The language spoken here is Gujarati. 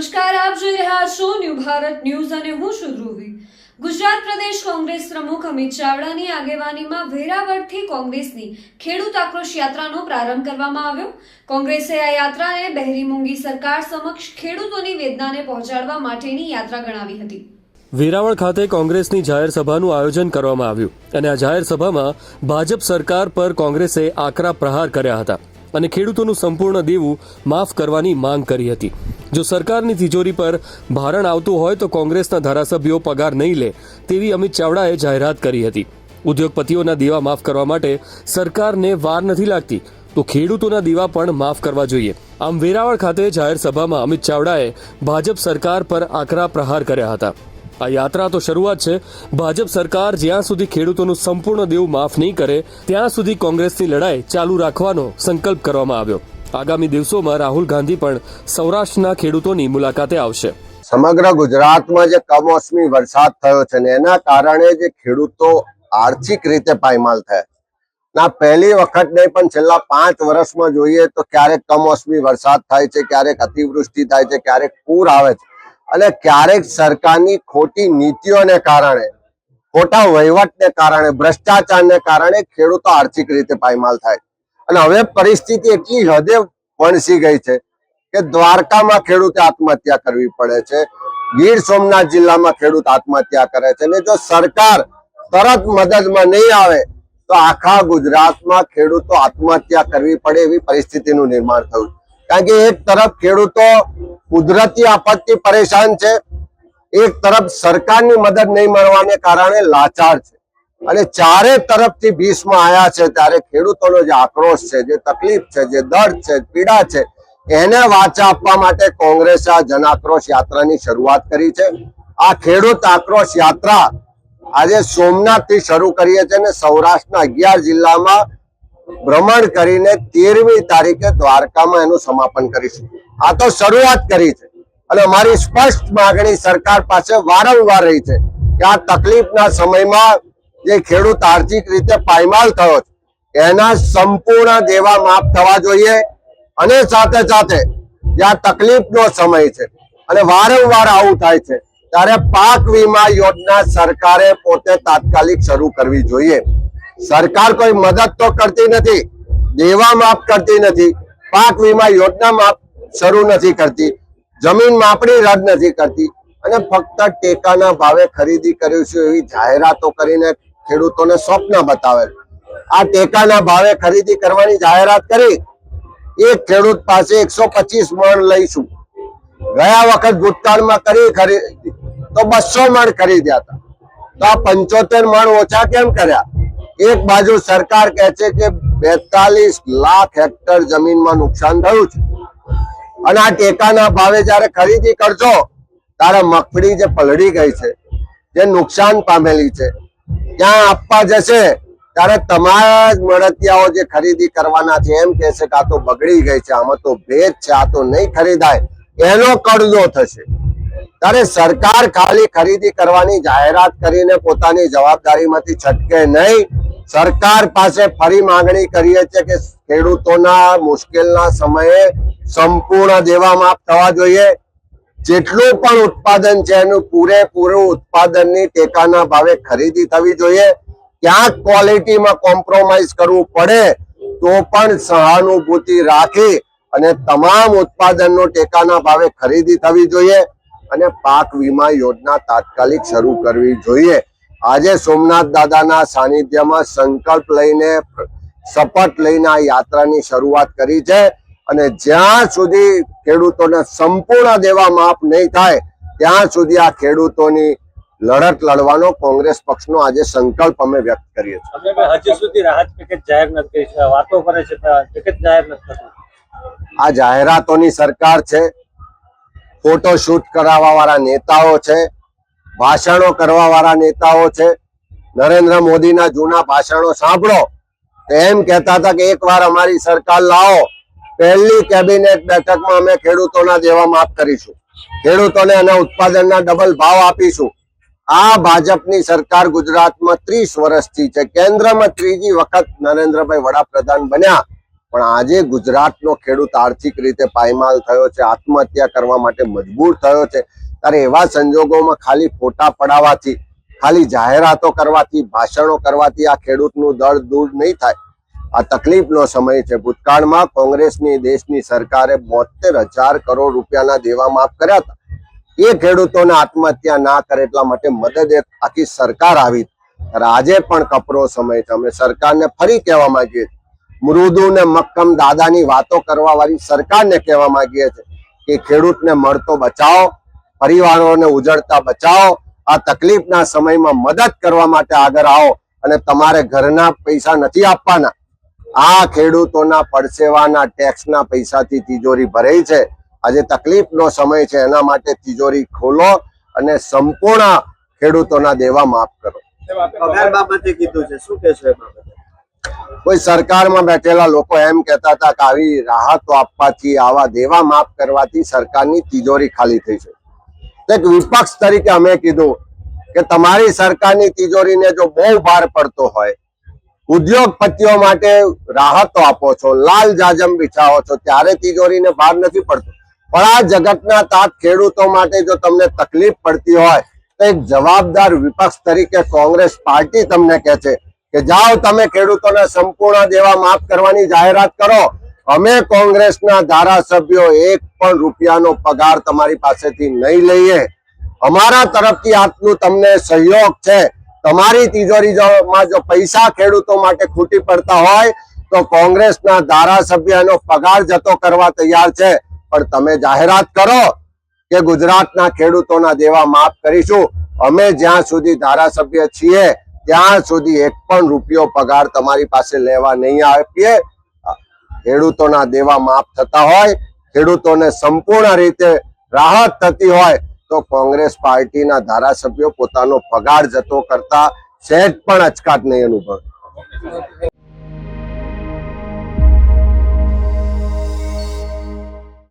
નમસ્કાર, આપ જોઈ રહ્યા છો ન્યૂ ભારત ન્યૂઝ અને હું છું ધ્રુવી। ગુજરાત પ્રદેશ કોંગ્રેસ પ્રમુખ અમિત ચાવડાની આગેવાનીમાં વેરાવળથી કોંગ્રેસની ખેડૂત આક્રોશ યાત્રાનો પ્રારંભ કરવામાં આવ્યો। કોંગ્રેસે આ યાત્રાને બહેરી મૂંગી સરકાર સમક્ષ ખેડૂતોની વેદનાને પહોંચાડવા માટેની યાત્રા ગણાવી હતી। વેરાવળ ખાતે કોંગ્રેસની જાહેર સભાનું આયોજન કરવામાં આવ્યું અને આ જાહેર સભામાં ભાજપ સરકાર પર કોંગ્રેસે આકરા પ્રહાર કર્યા હતા અને ખેડૂતોનું સંપૂર્ણ દેવું માફ કરવાની માંગ કરી હતી। જો સરકારની તિજોરી પર ભારણ આવતું હોય તો કોંગ્રેસના ધારાસભ્યો પગાર નહીં લે તેવી અમિત ચાવડાએ જાહેરાત કરી હતી। ઉદ્યોગપતિઓના દેવા માફ કરવા માટે સરકારને વાર નથી લાગતી તો ખેડૂતોના દેવા પણ માફ કરવા જોઈએ। આમ વેરાવળ ખાતે જાહેર સભામાં અમિત ચાવડાએ ભાજપ સરકાર પર આકરા પ્રહાર કર્યા હતા। આ યાત્રા તો શરૂઆત છે। ભાજપ સરકાર જ્યાં સુધી ખેડૂતોનું સંપૂર્ણ દેવું માફ નહીં કરે ત્યાં સુધી કોંગ્રેસની લડાઈ ચાલુ રાખવાનો સંકલ્પ કરવામાં આવ્યો। આગામી દિવસોમાં રાહુલ ગાંધી પણ સૌરાષ્ટ્રના ખેડૂતોની મુલાકાતે આવશે। સમગ્ર ગુજરાતમાં જે કમોસમી વરસાદ થયો છે ને એના કારણે જે ખેડૂતો આર્થિક રીતે પાયમાલ થયા ના પહેલી વખત નહીં પણ છેલ્લા 5 વર્ષમાં જોઈએ તો ક્યારેક કમોસમી વરસાદ થાય છે, ક્યારેક અતિવૃષ્ટિ થાય છે, ક્યારેક પૂર આવે છે અને ક્યારેક સરકારની ખોટી નીતિઓને કારણે, ખોટા વહીવટને કારણે, ભ્રષ્ટાચારને કારણે ખેડૂતો આર્થિક રીતે પાયમાલ થાય અને હવે પરિસ્થિતિ એટલી હદે વણસી ગઈ છે કે દ્વારકામાં ખેડૂતે આત્મહત્યા કરવી પડે છે, ગીર સોમનાથ જિલ્લામાં ખેડૂત આત્મહત્યા કરે છે અને જો સરકાર તરત મદદમાં નહીં આવે તો આખા ગુજરાતમાં ખેડૂતો આત્મહત્યા કરવી પડે એવી પરિસ્થિતિનું નિર્માણ થયું। કારણ કે એક તરફ ખેડૂતો કુદરતી આપત્તિ પરેશાન છે, એક તરફ સરકારની મદદ નહીં મળવાને કારણે લાચાર છે અને ચારે તરફથી ભીષમાં આવ્યા છે ત્યારે ખેડૂતોનો જે આક્રોશ છે, જે તકલીફ છે, જે દર્દ છે, પીડા છે એને વાચા આપવા માટે કોંગ્રેસે આ જન આક્રોશ યાત્રાની શરૂઆત કરી છે। આ ખેડૂત આક્રોશ યાત્રા આજે સોમનાથથી શરૂ કરીએ છીએ અને સૌરાષ્ટ્રના 11 જિલ્લામાં ભ્રમણ કરીને 13મી તારીખે દ્વારકામાં એનું સમાપન કરીશું। આ તો શરૂઆત કરી છે અને અમારી સ્પષ્ટ માગણી સરકાર પાસે વારંવાર રહી છે કે આ તકલીફના સમયમાં જે ખેડૂત આર્થિક રીતે પાયમાલ થયો છે એના સંપૂર્ણ દેવા માફ થવા જોઈએ અને સાથે સાથે જે આ તકલીફનો સમય છે અને વારંવાર આવું થાય છે ત્યારે પાક વીમા યોજના સરકારે પોતે તાત્કાલિક શરૂ કરવી જોઈએ। સરકાર કોઈ મદદ તો કરતી નથી, દેવા માફ કરતી નથી, પાક વીમા યોજના માફ શરૂ નથી કરતી, જમીન માપણી રદ નથી કરતી અને ફક્ત ટેકાના ભાવે ખરીદી કરીશું એવી જાહેરાતો કરીને ખેડૂતોને સ્વપ્ન બતાવે। આ ટેકાના ભાવે ખરીદી કરવાની જાહેરાત કરી, એક ખેડૂત પાસે 125 મણ લઈશું, ગયા વખત ભૂતકાળમાં કરી ખરીદી તો 200 મણ ખરીદ્યા હતા, તો આ 75 મણ ઓછા કેમ કર્યા? એક બાજુ સરકાર કહે છે કે 42 લાખ હેક્ટર જમીનમાં નુકસાન થયું છે અને આ ટેકાના ભાવે જયારે ખરીદી કરજો ત્યારે મગફળી જે પલળી ગઈ છે, જે નુકસાન પામેલી છે, ત્યાં આપવા જશે ત્યારે તમારા જ મળતિયાઓ જે ખરીદી કરવાના છે એમ કહેશે કે આ તો બગડી ગઈ છે, આમાં તો ભેજ છે, આ તો નહીં ખરીદાય, એનો કડજો થશે। ત્યારે સરકાર ખાલી ખરીદી કરવાની જાહેરાત કરીને પોતાની જવાબદારીમાંથી છટકે નહીં। સરકાર પાસે ફરી માંગણી કરીએ છીએ કે ખેડૂતોના મુશ્કેલના સમયે સંપૂર્ણ દેવા માફ થવા જોઈએ। જેટલું પણ ઉત્પાદન છે એનું પૂરેપૂરું ઉત્પાદનની ટેકાના ભાવે ખરીદી થવી જોઈએ। ક્યાંક ક્વોલિટીમાં કોમ્પ્રોમાઇઝ કરવું પડે તો પણ સહાનુભૂતિ રાખી અને તમામ ઉત્પાદનનો ટેકાના ભાવે ખરીદી થવી જોઈએ અને પાક વીમા યોજના તાત્કાલિક શરૂ કરવી જોઈએ। આજે સોમનાથ દાદાના સાનિધ્યમાં સંકલ્પ લઈને, શપથ લઈને આ યાત્રાની શરૂઆત કરી છે અને જ્યાં સુધી ખેડૂતોને સંપૂર્ણ દેવા માફ નહીં થાય ત્યાં સુધી આ ખેડૂતોની લડત લડવાનો કોંગ્રેસ પક્ષનો આજે સંકલ્પ અમે વ્યક્ત કરીએ છીએ। હજી સુધી રાહત પેકેજ જાહેર નથી કરી, વાતો કરે છે, પેકેજ જાહેર નથી થતું। આ જાહેરાતોની સરકાર છે, ફોટો શૂટ કરાવવા વાળા નેતાઓ છે, ભાષણો કરવા વાળા નેતાઓ છે। નરેન્દ્ર મોદીના જૂના ભાષણો સાંભળો તો એમ કહેતા હતા કે એકવાર અમારી સરકાર લાવો, પહેલી કેબિનેટ બેઠકમાં અમે ખેડૂતોના દેવા માફ કરીશું, ખેડૂતોને એના ઉત્પાદનના ડબલ ભાવ આપીશું। આ ભાજપની સરકાર ગુજરાતમાં 30 વર્ષથી છે, કેન્દ્રમાં ત્રીજી વખત નરેન્દ્રભાઈ વડાપ્રધાન બન્યા પણ આજે ગુજરાતનો ખેડૂત આર્થિક રીતે પાયમાલ થયો છે, આત્મહત્યા કરવા માટે મજબૂર થયો છે, ત્યારે એવા સંજોગોમાં ખાલી ફોટા પડાવવાથી, ખાલી જાહેરાતો કરવાથી, ભાષણો કરવાથી આ ખેડૂતનું દર્દ દૂર નહીં થાય. આ તકલીફનો સમય છે. ભૂતકાળમાં કોંગ્રેસની દેશની સરકારે 72,000 કરોડ રૂપિયાના દેવા માફ કર્યા હતા. એ ખેડૂતોને આત્મહત્યા ના કરે એટલા માટે મદદ એક આખી સરકાર આવી. આજે પણ કપરો સમય છે. અમે સરકારને ફરી કહેવા માંગીએ છીએ, મૃદુ ને મક્કમ દાદાની વાતો કરવા વાળી સરકારને કહેવા માંગીએ છીએ કે ખેડૂતને મળતો બચાવો, પરિવારોને ઉજળતા બચાવો. આ તકલીફના સમયમાં મદદ કરવા માટે આગળ આવો. અને તમારે ઘરના પૈસા નથી આપવાના, આ ખેડૂતોના પડસેવાના ટેક્સના પૈસાથી તિજોરી ભરાઈ છે. આજે તકલીફનો સમય છે, એના માટે તિજોરી ખોલો અને સંપૂર્ણ ખેડૂતોના દેવા માફ કરો. પગાર બાબતે કીધું છે, શું કહેશો એ બાબતે? કોઈ સરકારમાં બેઠેલા લોકો એમ કહેતા હતા કે આવી રાહતો આપવાથી, આવા દેવા માફ કરવાથી સરકારની તિજોરી ખાલી થઈ છે. તો એક વિપક્ષ તરીકે અમે કીધું કે તમારી સરકારની તિજોરીને જો બહુ ભાર પડતો હોય, ઉદ્યોગપતિઓ માટે રાહતો આપો છો, લાલ જાજમ બિછાવો છો, ત્યારે તિજોરીને ભાર નથી પડતો. પણ આ જગતના તાત ખેડૂતો માટે જો તમને તકલીફ પડતી હોય તો એક જવાબદાર વિપક્ષ તરીકે કોંગ્રેસ પાર્ટી તમને કહે છે કે જાઓ તમે ખેડૂતોને સંપૂર્ણ દેવા માફ કરવાની જાહેરાત કરો. અમે કોંગ્રેસના ધારાસભ્યો 1 પણ રૂપિયાનો પગાર તમારી પાસેથી નહીં લઈએ. અમારા તરફથી આટલું તમને સહયોગ છે. તમારી તિજોરીમાં જો પૈસા ખેડૂતો માટે ખૂટી પડતા હોય તો કોંગ્રેસના ધારાસભ્યનો પગાર જતો કરવા તૈયાર છે. પણ તમે જાહેરાત કરો કે ગુજરાતના ખેડૂતોના દેવા માફ કરીશું. અમે જ્યાં સુધી ધારાસભ્ય છીએ ત્યાં સુધી 1 પણ રૂપિયો પગાર તમારી પાસે લેવા નહીં આપીએ. ખેડૂતોના દેવા માફ થતા હોય, ખેડૂતોને સંપૂર્ણ રીતે રાહત થતી હોય તો કોંગ્રેસ પાર્ટીના ધારાસભ્યો પોતાનો પગાર જતો કરતા સહેજ પણ અચકાટ નહીં અનુભવે.